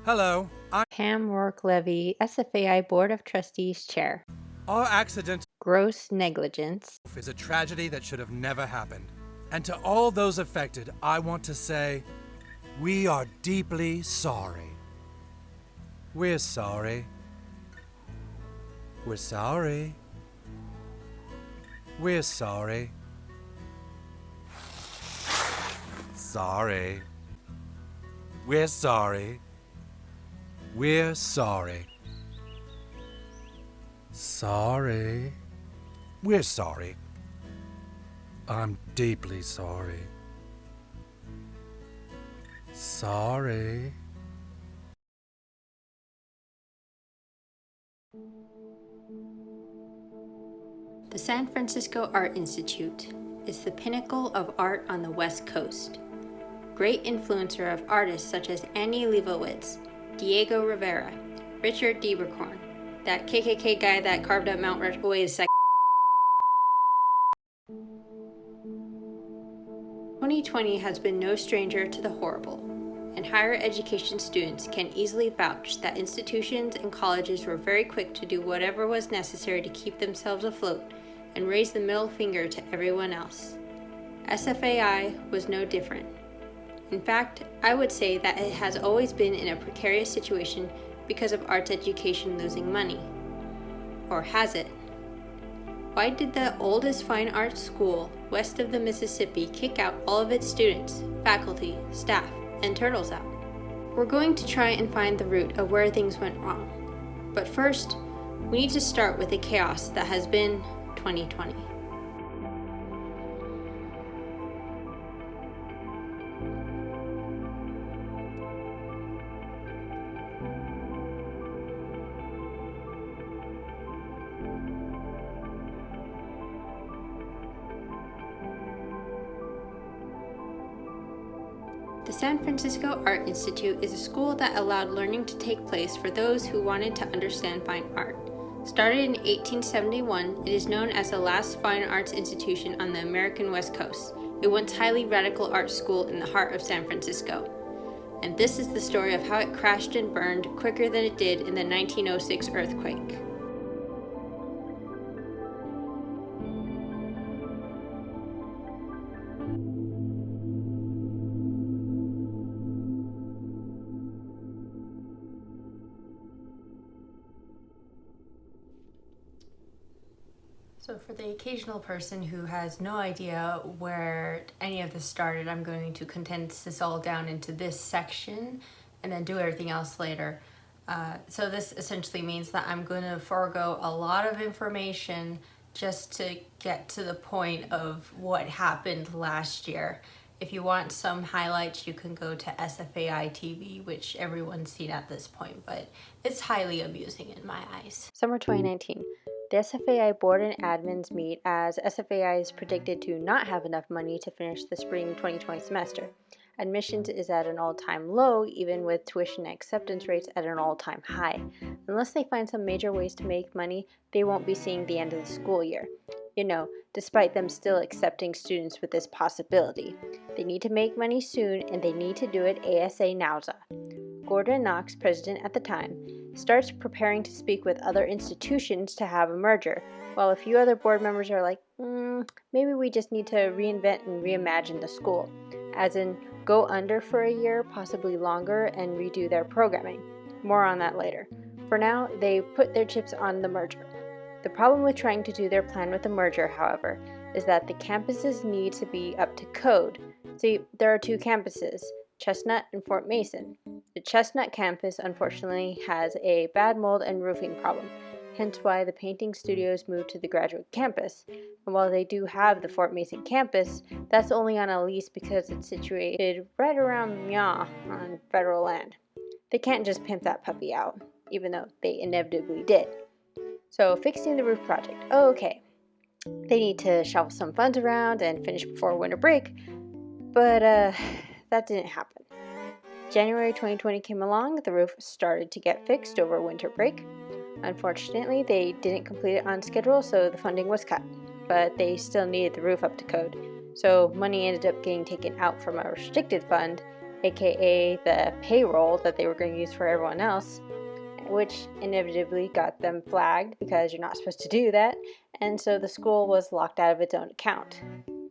Hello, Pam Rourke-Levy, SFAI Board of Trustees Chair. our accident Gross negligence. is a tragedy that should have never happened. And to all those affected, I want to say, we are deeply sorry. We're sorry. We're sorry. We're sorry. Sorry. We're sorry. We're sorry. Sorry. We're sorry. I'm deeply sorry. Sorry. The San Francisco Art Institute is the pinnacle of art on the West Coast. Great influencer of artists such as Annie Leibovitz, Diego Rivera, Richard Dieberkorn, that KKK guy that carved up Mount Rushmore. Wait a second. 2020 has been no stranger to the horrible, and higher education students can easily vouch that institutions and colleges were very quick to do whatever was necessary to keep themselves afloat and raise the middle finger to everyone else. SFAI was no different. In fact, I would say that it has always been in a precarious situation because of arts education losing money. Or has it? Why did the oldest fine arts school west of the Mississippi kick out all of its students, faculty, staff, and turtles out? We're going to try and find the root of where things went wrong. But first, we need to start with the chaos that has been 2020. The San Francisco Art Institute is a school that allowed learning to take place for those who wanted to understand fine art. Started in 1871, it is known as the last fine arts institution on the American West Coast, a once highly radical art school in the heart of San Francisco. And this is the story of how it crashed and burned quicker than it did in the 1906 earthquake. So for the occasional person who has no idea where any of this started, I'm going to condense this all down into this section and then do everything else later. So this essentially means that I'm going to forego a lot of information just to get to the point of what happened last year. If you want some highlights, you can go to SFAI TV, which everyone's seen at this point, but it's highly amusing in my eyes. Summer 2019. The SFAI board and admins meet as SFAI is predicted to not have enough money to finish the spring 2020 semester. Admissions is at an all-time low, even with tuition acceptance rates at an all-time high. Unless they find some major ways to make money, they won't be seeing the end of the school year. Despite them still accepting students with this possibility. They need to make money soon, and they need to do it ASA nowza. Gordon Knox, president at the time, starts preparing to speak with other institutions to have a merger, while a few other board members are like, maybe we just need to reinvent and reimagine the school, as in go under for a year, possibly longer, and redo their programming. More on that later. For now, they put their chips on the merger. The problem with trying to do their plan with the merger, however, is that the campuses need to be up to code. See, there are two campuses, Chestnut and Fort Mason. The Chestnut campus unfortunately has a bad mold and roofing problem, hence why the painting studios moved to the graduate campus. And while they do have the Fort Mason campus, that's only on a lease because it's situated right around Mya on federal land. They can't just pimp that puppy out, even though they inevitably did. So fixing the roof project, okay. They need to shuffle some funds around and finish before winter break, but that didn't happen. January 2020 came along, the roof started to get fixed over winter break. Unfortunately, they didn't complete it on schedule, so the funding was cut, but they still needed the roof up to code. So money ended up getting taken out from a restricted fund aka the payroll that they were going to use for everyone else, which inevitably got them flagged because you're not supposed to do that, and so the school was locked out of its own account.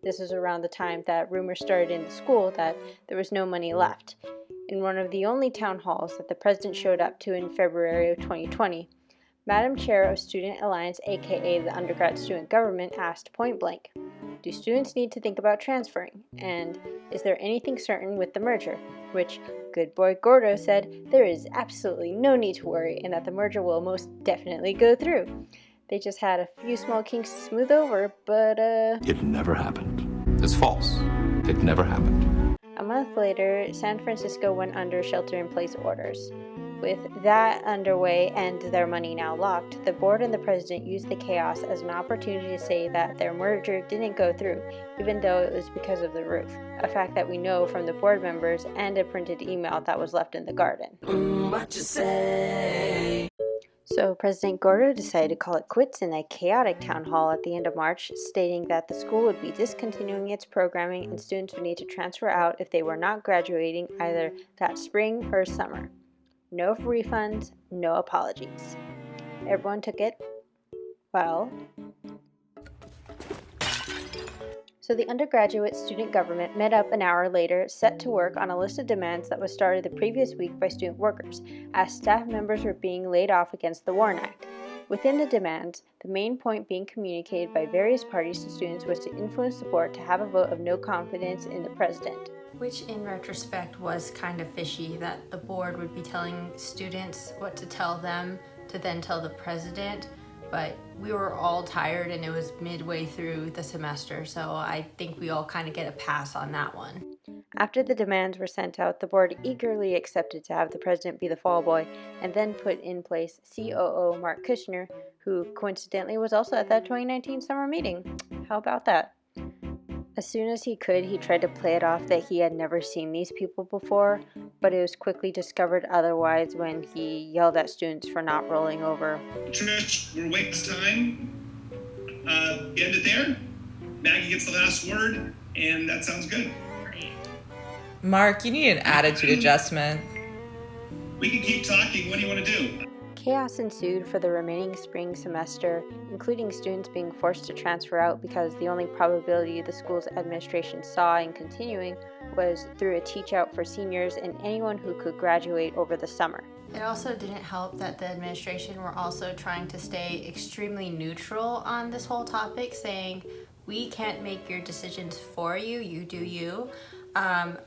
This was around the time that rumors started in the school that there was no money left. In one of the only town halls that the president showed up to in February of 2020, Madam Chair of Student Alliance, aka the undergrad student government, asked point blank, "Do students need to think about transferring? And is there anything certain with the merger?" Which good boy Gordo said there is absolutely no need to worry and that the merger will most definitely go through. They just had a few small kinks to smooth over, but It never happened. It's false. It never happened. a month later, San Francisco went under shelter-in-place orders. With that underway and their money now locked, the board and the president used the chaos as an opportunity to say that their merger didn't go through, even though it was because of the roof, a fact that we know from the board members and a printed email that was left in the garden. What you say? So President Gordo decided to call it quits in a chaotic town hall at the end of March, stating that the school would be discontinuing its programming and students would need to transfer out if they were not graduating either that spring or summer. No refunds, no apologies. Everyone took it well. So the undergraduate student government met up an hour later, set to work on a list of demands that was started the previous week by student workers, as staff members were being laid off against the WARN Act. Within the demands, the main point being communicated by various parties to students was to influence the board to have a vote of no confidence in the president. Which in retrospect was kind of fishy, that the board would be telling students what to tell them to then tell the president. But we were all tired and it was midway through the semester, so I think we all kind of get a pass on that one. After the demands were sent out, the board eagerly accepted to have the president be the fall boy and then put in place COO Mark Kushner, who coincidentally was also at that 2019 summer meeting. How about that? As soon as he could, he tried to play it off that he had never seen these people before, but it was quickly discovered otherwise when he yelled at students for not rolling over. Trish, we're wasting time. End it there. Maggie gets the last word, and that sounds good. Mark, you need an attitude adjustment. We can keep talking. What do you want to do? Chaos ensued for the remaining spring semester, including students being forced to transfer out because the only probability the school's administration saw in continuing was through a teach-out for seniors and anyone who could graduate over the summer. It also didn't help that the administration were also trying to stay extremely neutral on this whole topic, saying, "We can't make your decisions for you, you do you."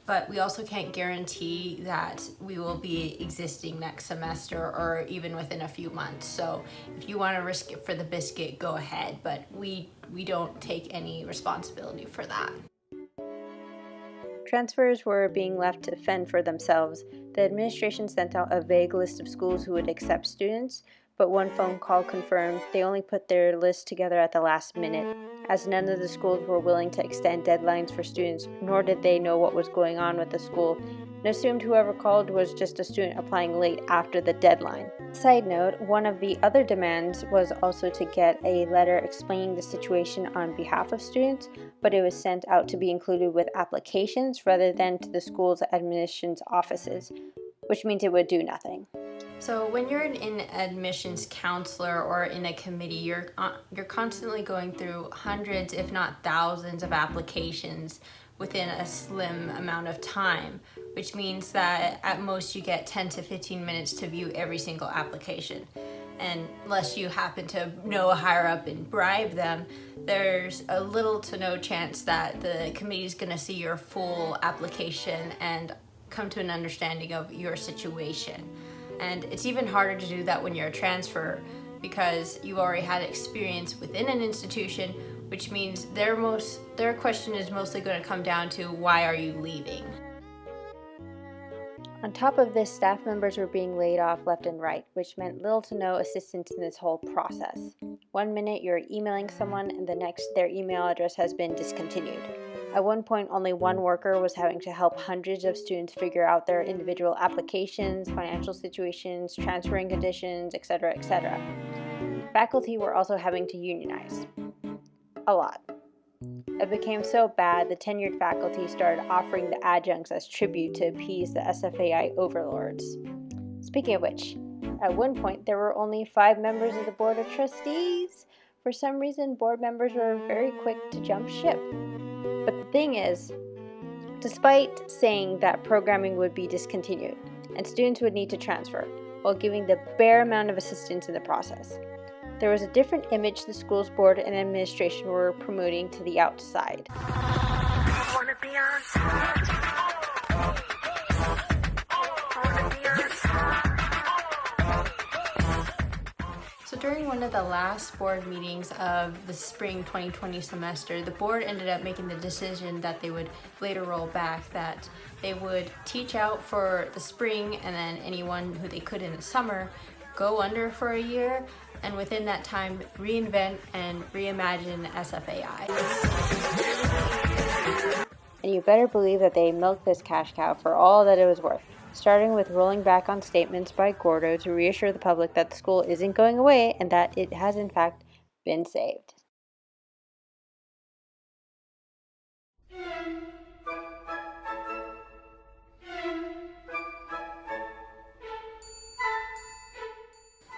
But we also can't guarantee that we will be existing next semester or even within a few months. So if you want to risk it for the biscuit, go ahead. But we don't take any responsibility for that. Transfers were being left to fend for themselves. The administration sent out a vague list of schools who would accept students, but one phone call confirmed they only put their list together at the last minute, as none of the schools were willing to extend deadlines for students, nor did they know what was going on with the school, and assumed whoever called was just a student applying late after the deadline. Side note, one of the other demands was also to get a letter explaining the situation on behalf of students, but it was sent out to be included with applications rather than to the school's admissions offices, which means it would do nothing. So when you're an admissions counselor or in a committee, you're constantly going through hundreds, if not thousands, of applications within a slim amount of time, which means that at most you get 10 to 15 minutes to view every single application. And unless you happen to know a higher up and bribe them, there's a little to no chance that the committee is going to see your full application and come to an understanding of your situation. And it's even harder to do that when you're a transfer because you already had experience within an institution, which means their question is mostly going to come down to, why are you leaving? On top of this, staff members were being laid off left and right, which meant little to no assistance in this whole process. One minute you're emailing someone and the next their email address has been discontinued. At one point, only one worker was having to help hundreds of students figure out their individual applications, financial situations, transferring conditions, etc., etc. Faculty were also having to unionize. A lot. It became so bad, the tenured faculty started offering the adjuncts as tribute to appease the SFAI overlords. Speaking of which, at one point there were only 5 members of the Board of Trustees. For some reason, board members were very quick to jump ship. But the thing is, despite saying that programming would be discontinued and students would need to transfer, while giving the bare amount of assistance in the process, there was a different image the school's board and administration were promoting to the outside. So during one of the last board meetings of the spring 2020 semester, the board ended up making the decision that they would later roll back, that they would teach out for the spring and then anyone who they could in the summer go under for a year, and within that time reinvent and reimagine SFAI. And you better believe that they milked this cash cow for all that it was worth, starting with rolling back on statements by Gordo to reassure the public that the school isn't going away and that it has in fact been saved.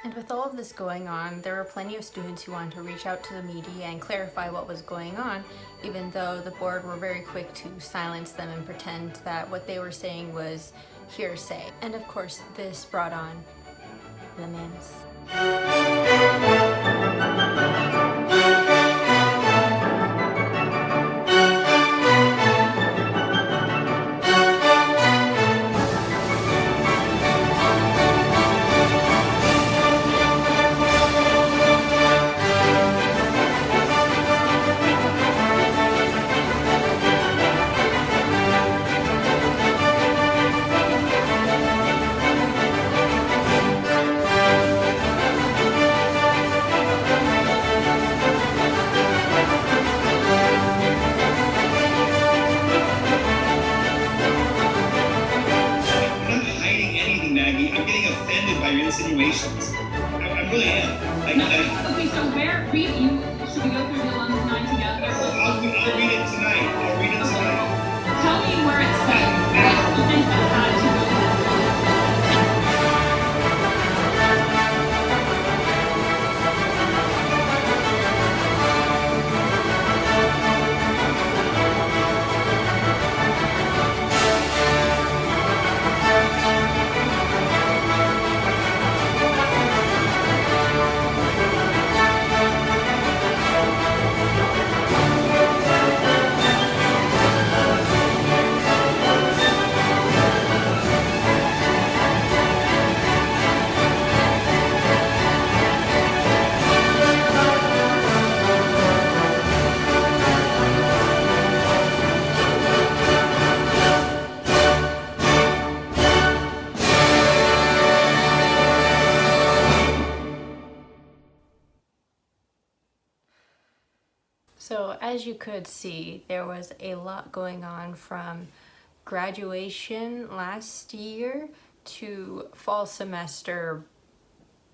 And with all of this going on, there were plenty of students who wanted to reach out to the media and clarify what was going on, even though the board were very quick to silence them and pretend that what they were saying was hearsay. And of course, this brought on the memes. Insinuations. I really am. Okay, so should we go through the alumnus 9 together? I'll read it tonight. Tell me where it says students that had to go. So as you could see, there was a lot going on from graduation last year to fall semester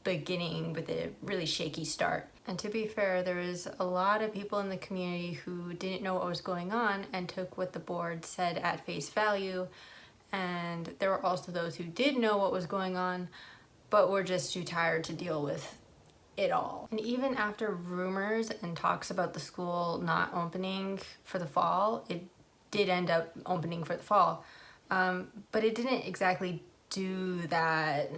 beginning with a really shaky start. And to be fair, there was a lot of people in the community who didn't know what was going on and took what the board said at face value. And there were also those who did know what was going on, but were just too tired to deal with it all. And even after rumors and talks about the school not opening for the fall, it did end up opening for the fall. But it didn't exactly do that.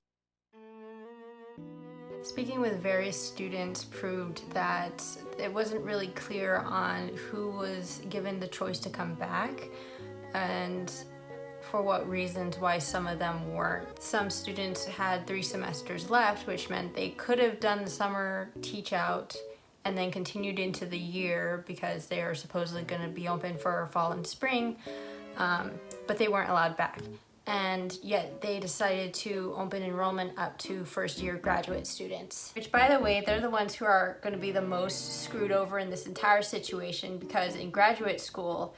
Speaking with various students proved that it wasn't really clear on who was given the choice to come back and for what reasons why some of them weren't. Some students had 3 semesters left, which meant they could have done the summer teach out and then continued into the year because they are supposedly going to be open for fall and spring, but they weren't allowed back. And yet they decided to open enrollment up to first-year graduate students. Which, by the way, they're the ones who are going to be the most screwed over in this entire situation, because in graduate school,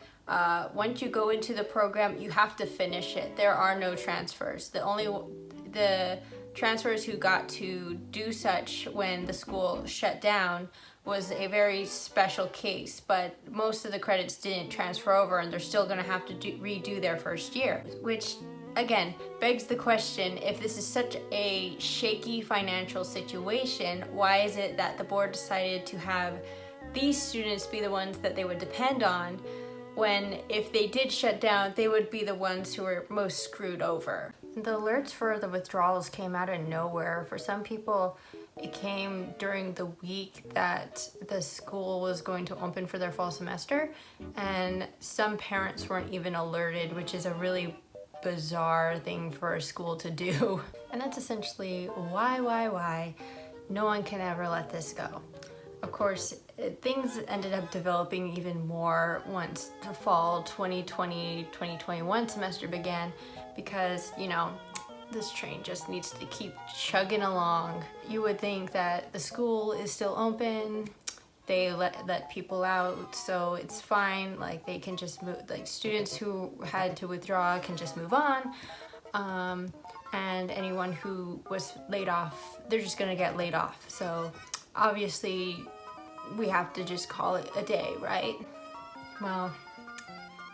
once you go into the program, you have to finish it. There are no transfers. The transfers who got to do such when the school shut down was a very special case, but most of the credits didn't transfer over and they're still gonna have to redo their first year, which again begs the question, if this is such a shaky financial situation, why is it that the board decided to have these students be the ones that they would depend on, when if they did shut down, they would be the ones who were most screwed over? The alerts for the withdrawals came out of nowhere. For some people, it came during the week that the school was going to open for their fall semester, and some parents weren't even alerted, which is a really bizarre thing for a school to do. And that's essentially why no one can ever let this go. Of course, things ended up developing even more once the fall 2020-2021 semester began, because, you know, this train just needs to keep chugging along. You would think that the school is still open, they let people out, so it's fine, like they can just move, like students who had to withdraw can just move on, and anyone who was laid off, they're just gonna get laid off. So obviously we have to just call it a day, right? Well,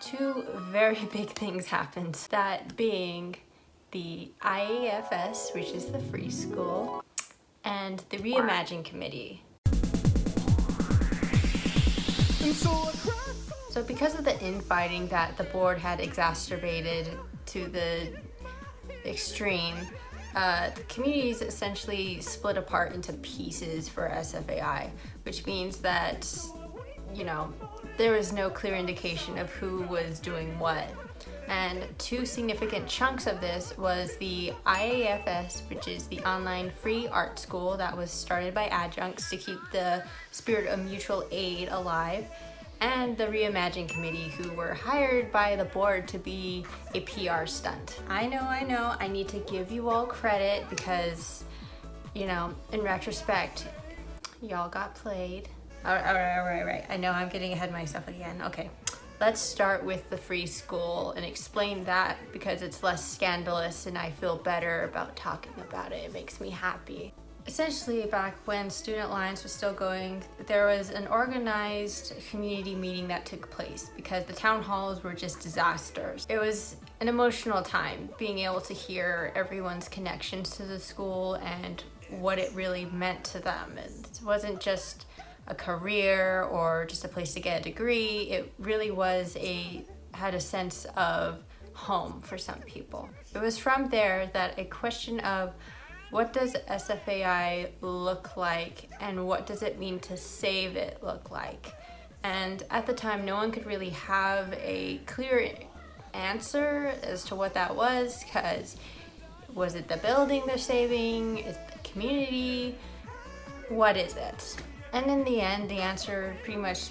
two very big things happened, that being the IAFS, which is the free school, and the Reimagine Committee. So because of the infighting that the board had exacerbated to the extreme, the communities essentially split apart into pieces for SFAI, which means that, you know, there was no clear indication of who was doing what. And two significant chunks of this was the IAFS, which is the online free art school that was started by adjuncts to keep the spirit of mutual aid alive, and the Reimagine Committee, who were hired by the board to be a PR stunt. I know, I need to give you all credit because, you know, in retrospect, y'all got played. All right. I know I'm getting ahead of myself again. Okay. Let's start with the free school and explain that, because it's less scandalous and I feel better about talking about it. It makes me happy. Essentially, back when Student Alliance was still going, there was an organized community meeting that took place because the town halls were just disasters. It was an emotional time, being able to hear everyone's connections to the school and what it really meant to them. It wasn't just a career or just a place to get a degree. It really had a sense of home for some people. It was from there that a question of what does SFAI look like and what does it mean to save it look like? And at the time, no one could really have a clear answer as to what that was, because was it the building they're saving? Is it the community? What is it? And in the end, the answer pretty much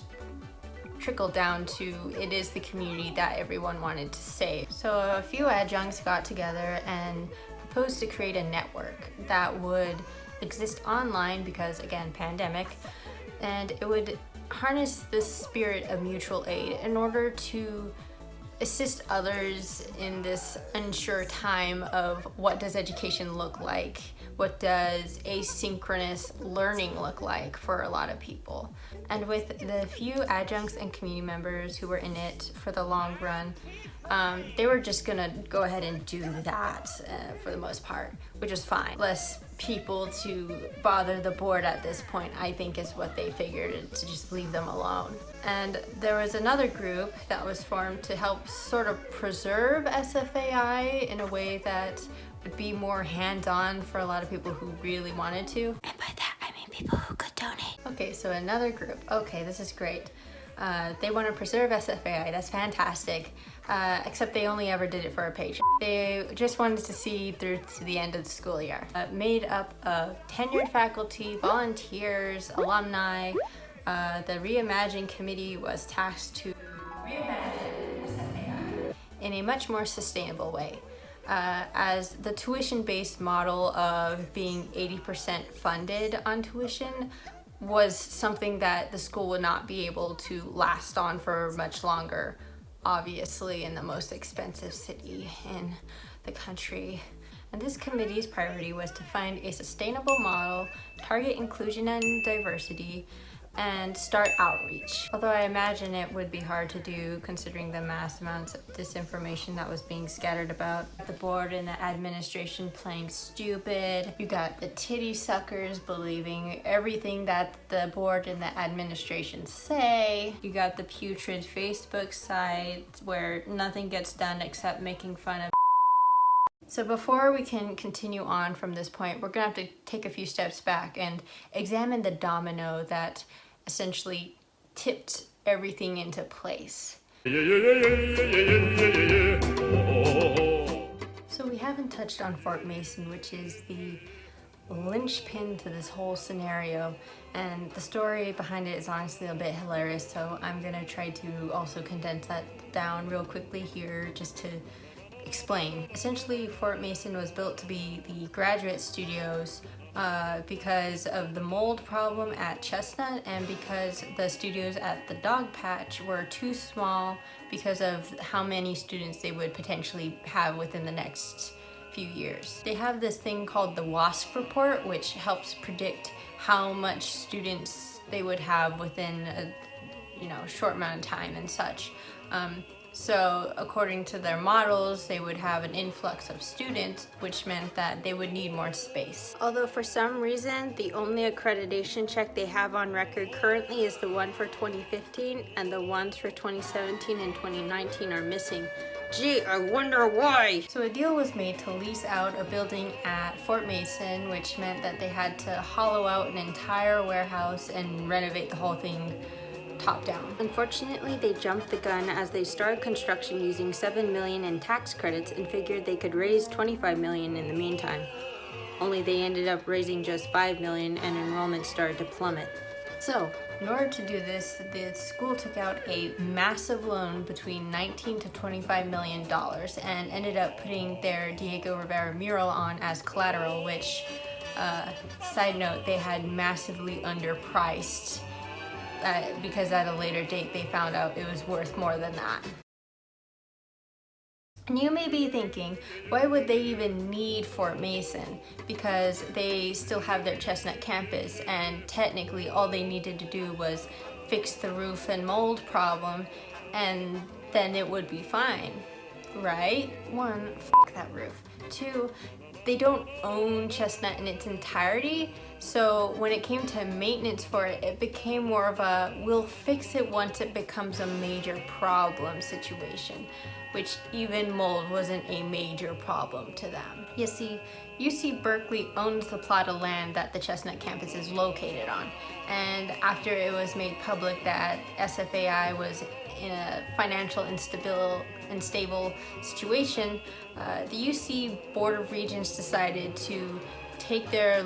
trickled down to it is the community that everyone wanted to save. So a few adjuncts got together and proposed to create a network that would exist online because, again, pandemic, and it would harness the spirit of mutual aid in order to assist others in this unsure time of what does education look like, what does asynchronous learning look like for a lot of people. And with the few adjuncts and community members who were in it for the long run, they were just gonna go ahead and do that for the most part, which is fine. Less people to bother the board at this point, I think, is what they figured, to just leave them alone. And there was another group that was formed to help sort of preserve SFAI in a way that would be more hands-on for a lot of people who really wanted to. And by that, I mean people who could donate. Okay, so another group. Okay, this is great. They want to preserve SFAI. That's fantastic. Except they only ever did it for a paycheck. They just wanted to see through to the end of the school year. Made up of tenured faculty, volunteers, alumni. The Reimagine Committee was tasked to reimagine SFAI in a much more sustainable way. As the tuition-based model of being 80% funded on tuition was something that the school would not be able to last on for much longer, obviously in the most expensive city in the country. And this committee's priority was to find a sustainable model, target inclusion and diversity, and start outreach. Although I imagine it would be hard to do considering the mass amounts of disinformation that was being scattered about. The board and the administration playing stupid. You got the titty suckers believing everything that the board and the administration say. You got the putrid Facebook sites where nothing gets done except making fun of. So before we can continue on from this point, we're gonna have to take a few steps back and examine the domino that essentially tipped everything into place. So we haven't touched on Fort Mason, which is the linchpin to this whole scenario, and the story behind it is honestly a bit hilarious, so I'm gonna try to also condense that down real quickly here just to explain. Essentially, Fort Mason was built to be the graduate studios because of the mold problem at Chestnut and because the studios at the Dog Patch were too small because of how many students they would potentially have within the next few years. They have this thing called the WASP report, which helps predict how much students they would have within a short amount of time and such. So according to their models, they would have an influx of students, which meant that they would need more space. Although for some reason, the only accreditation check they have on record currently is the one for 2015, and the ones for 2017 and 2019 are missing. Gee, I wonder why! So a deal was made to lease out a building at Fort Mason, which meant that they had to hollow out an entire warehouse and renovate the whole thing top down. Unfortunately, they jumped the gun as they started construction using $7 million in tax credits and figured they could raise $25 million in the meantime. Only they ended up raising just $5 million and enrollment started to plummet. So, in order to do this, the school took out a massive loan between $19 to $25 million and ended up putting their Diego Rivera mural on as collateral, which, side note, they had massively underpriced because at a later date they found out it was worth more than that. And you may be thinking, why would they even need Fort Mason? Because they still have their Chestnut campus, and technically all they needed to do was fix the roof and mold problem, and then it would be fine, right? One, f that roof. Two, they don't own Chestnut in its entirety, so when it came to maintenance for it, it became more of a we'll fix it once it becomes a major problem situation, which even mold wasn't a major problem to them. You see, UC Berkeley owns the plot of land that the Chestnut campus is located on, and after it was made public that SFAI was in a financial unstable situation, the UC Board of Regents decided to take their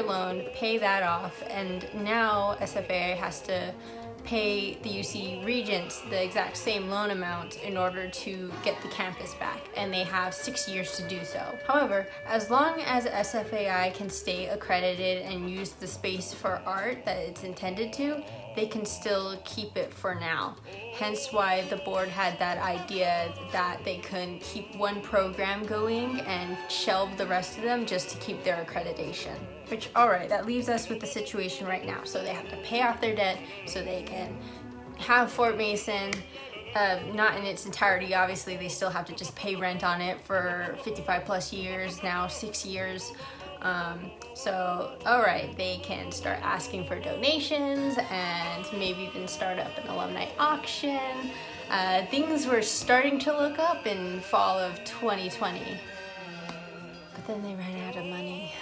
loan, pay that off, and now SFAI has to pay the UC Regents the exact same loan amount in order to get the campus back, and they have 6 years to do so. However, as long as SFAI can stay accredited and use the space for art that it's intended to, they can still keep it for now. Hence why the board had that idea that they can keep one program going and shelve the rest of them just to keep their accreditation. Which, alright, that leaves us with the situation right now. So they have to pay off their debt so they can have Fort Mason, not in its entirety, obviously they still have to just pay rent on it for 55 plus years, now 6 years. So, alright, they can start asking for donations and maybe even start up an alumni auction. Things were starting to look up in fall of 2020, but then they ran out of money.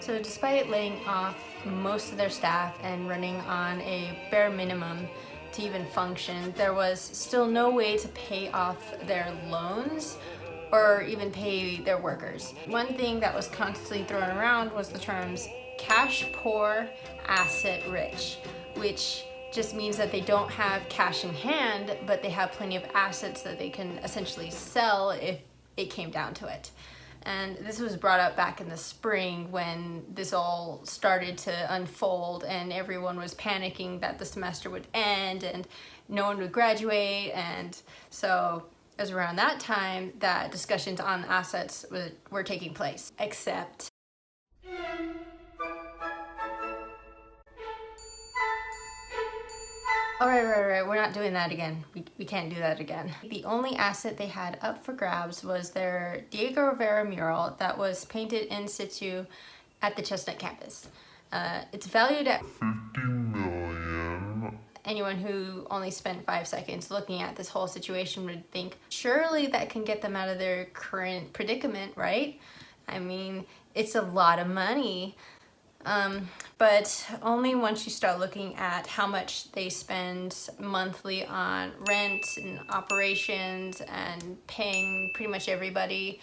So despite laying off most of their staff and running on a bare minimum to even function, there was still no way to pay off their loans or even pay their workers. One thing that was constantly thrown around was the terms cash poor, asset rich, which just means that they don't have cash in hand, but they have plenty of assets that they can essentially sell if it came down to it. And this was brought up back in the spring when this all started to unfold and everyone was panicking that the semester would end and no one would graduate. And so it was around that time that discussions on assets were taking place. Except All right, we're not doing that again. We can't do that again. The only asset they had up for grabs was their Diego Rivera mural that was painted in situ at the Chestnut campus. It's valued at 50 million. Anyone who only spent 5 seconds looking at this whole situation would think, surely that can get them out of their current predicament, right? I mean, it's a lot of money. But only once you start looking at how much they spend monthly on rent and operations and paying pretty much everybody,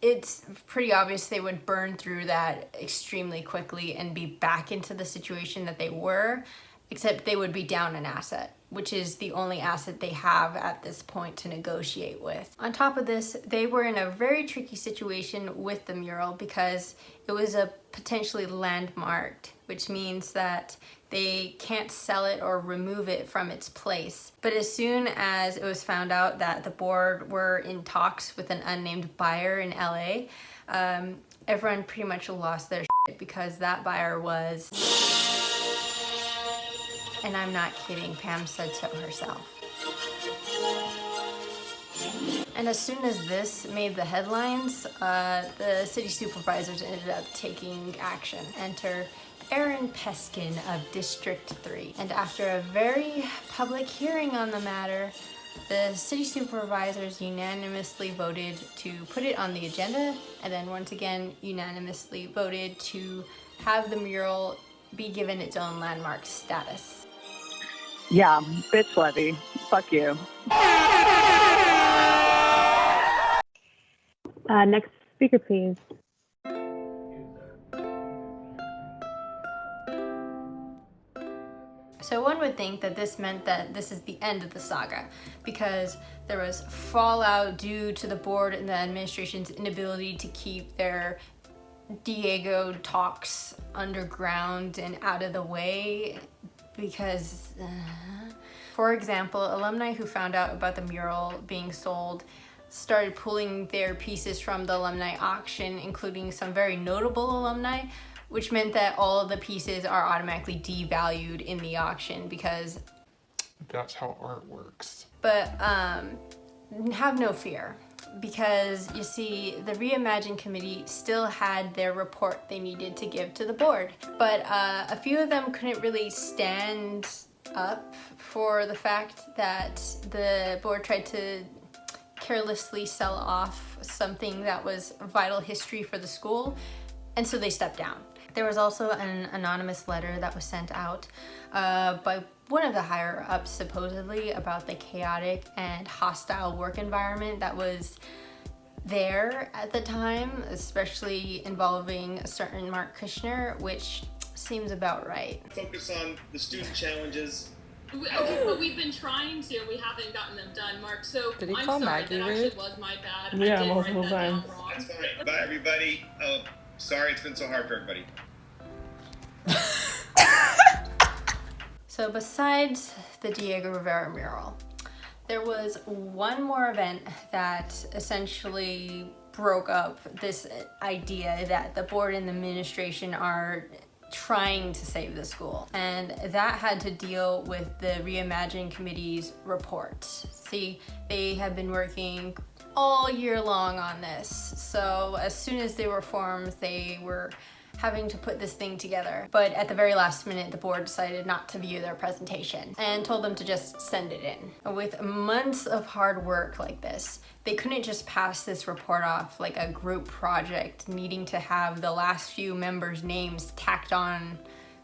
it's pretty obvious they would burn through that extremely quickly and be back into the situation that they were, except they would be down an asset, which is the only asset they have at this point to negotiate with. On top of this, they were in a very tricky situation with the mural because it was a potentially landmarked, which means that they can't sell it or remove it from its place. But as soon as it was found out that the board were in talks with an unnamed buyer in LA, everyone pretty much lost their shit because that buyer was... And I'm not kidding, Pam said so herself. And as soon as this made the headlines, the city supervisors ended up taking action. Enter Aaron Peskin of District 3. And after a very public hearing on the matter, the city supervisors unanimously voted to put it on the agenda, and then once again unanimously voted to have the mural be given its own landmark status. Yeah, bitch levy. Fuck you. Next speaker, please. So one would think that this meant that this is the end of the saga, because there was fallout due to the board and the administration's inability to keep their Diego talks underground and out of the way. Because, for example, alumni who found out about the mural being sold started pulling their pieces from the alumni auction, including some very notable alumni, which meant that all of the pieces are automatically devalued in the auction because... That's how art works. But have no fear, because you see, the Reimagine committee still had their report they needed to give to the board. But a few of them couldn't really stand up for the fact that the board tried to carelessly sell off something that was vital history for the school, and so they stepped down. There was also an anonymous letter that was sent out by one of the higher ups, supposedly, about the chaotic and hostile work environment that was there at the time, especially involving a certain Mark Kushner, which seems about right. Focus on the student challenges. Okay, but we've been trying to, we haven't gotten them done, Mark. So Did he I'm call sorry, Maggie that rude? actually was my bad. Yeah, I did multiple write that down times. wrong. That's fine. Bye, everybody. Sorry it's been so hard for everybody. So besides the Diego Rivera mural, there was one more event that essentially broke up this idea that the board and the administration are trying to save the school. And that had to deal with the Reimagine Committee's report. See, they have been working all year long on this. So as soon as they were formed, they were having to put this thing together. But at the very last minute, the board decided not to view their presentation and told them to just send it in. With months of hard work like this, they couldn't just pass this report off like a group project needing to have the last few members' names tacked on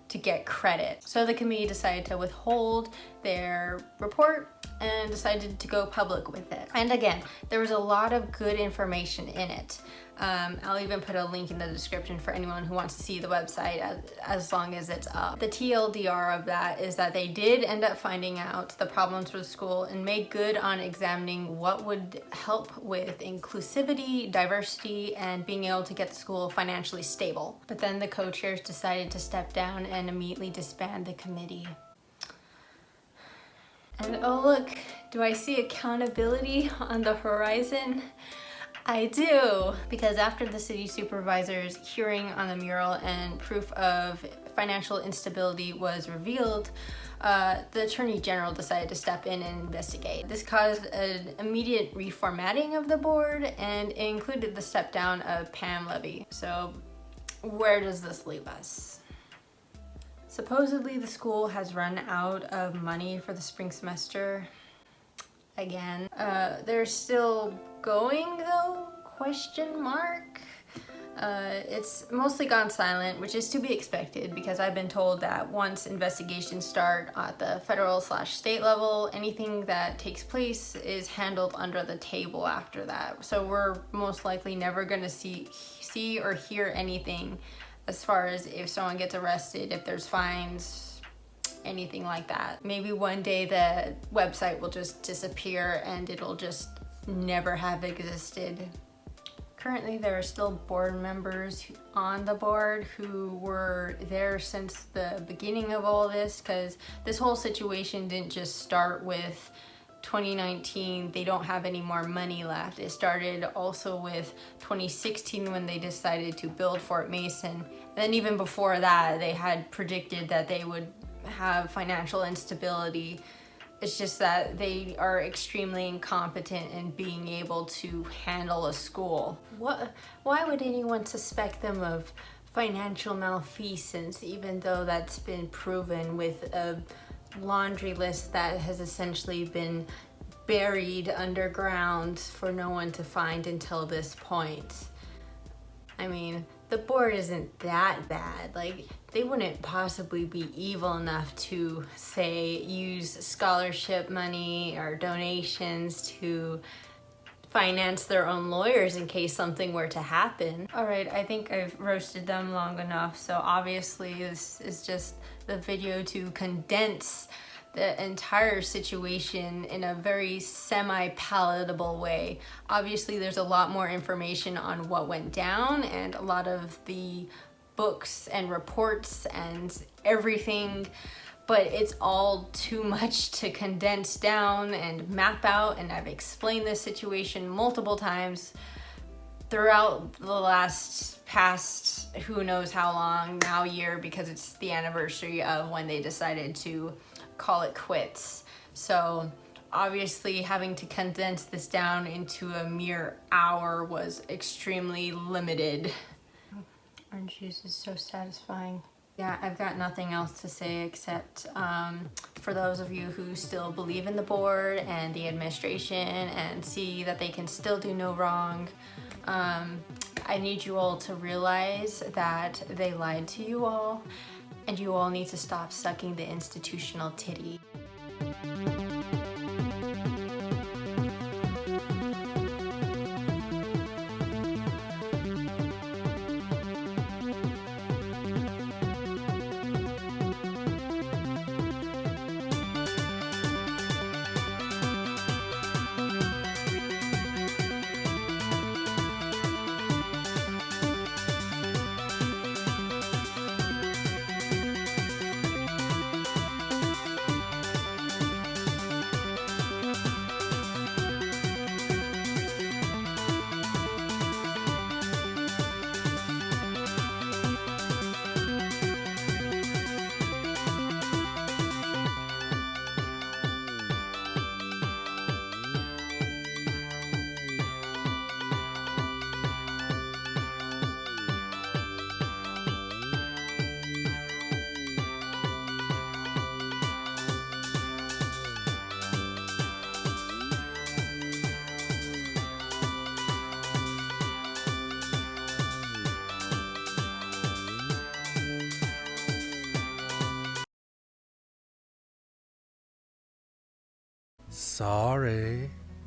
to get credit. So the committee decided to withhold their report and decided to go public with it. And again, there was a lot of good information in it. I'll even put a link in the description for anyone who wants to see the website as long as it's up. The TLDR of that is that they did end up finding out the problems with the school and made good on examining what would help with inclusivity, diversity, and being able to get the school financially stable. But then the co-chairs decided to step down and immediately disband the committee. And oh look, do I see accountability on the horizon? I do, because after the city supervisor's hearing on the mural and proof of financial instability was revealed, the Attorney General decided to step in and investigate. This caused an immediate reformatting of the board, and it included the step down of Pam Levy. So where does this leave us? Supposedly the school has run out of money for the spring semester again. They're still going though? Question mark? It's mostly gone silent, which is to be expected because I've been told that once investigations start at the federal/state level, anything that takes place is handled under the table after that. So we're most likely never gonna see or hear anything as far as if someone gets arrested, if there's fines, anything like that. Maybe one day the website will just disappear and it'll just never have existed. Currently, there are still board members on the board who were there since the beginning of all this, because this whole situation didn't just start with 2019, they don't have any more money left. It started also with 2016 when they decided to build Fort Mason. And then even before that, they had predicted that they would have financial instability. It's just that they are extremely incompetent in being able to handle a school. Why would anyone suspect them of financial malfeasance, even though that's been proven with a laundry list that has essentially been buried underground for no one to find until this point? I mean, the board isn't that bad. Like, they wouldn't possibly be evil enough to, say, use scholarship money or donations to finance their own lawyers in case something were to happen. All right, I think I've roasted them long enough, so obviously this is just the video to condense the entire situation in a very semi-palatable way. Obviously, there's a lot more information on what went down, and a lot of the books and reports and everything, but it's all too much to condense down and map out, and I've explained this situation multiple times throughout the past who knows how long, now year, because it's the anniversary of when they decided to call it quits. So obviously having to condense this down into a mere hour was extremely limited. Orange juice is so satisfying. Yeah, I've got nothing else to say except for those of you who still believe in the board and the administration and see that they can still do no wrong, I need you all to realize that they lied to you all, and you all need to stop sucking the institutional titty. Sorry.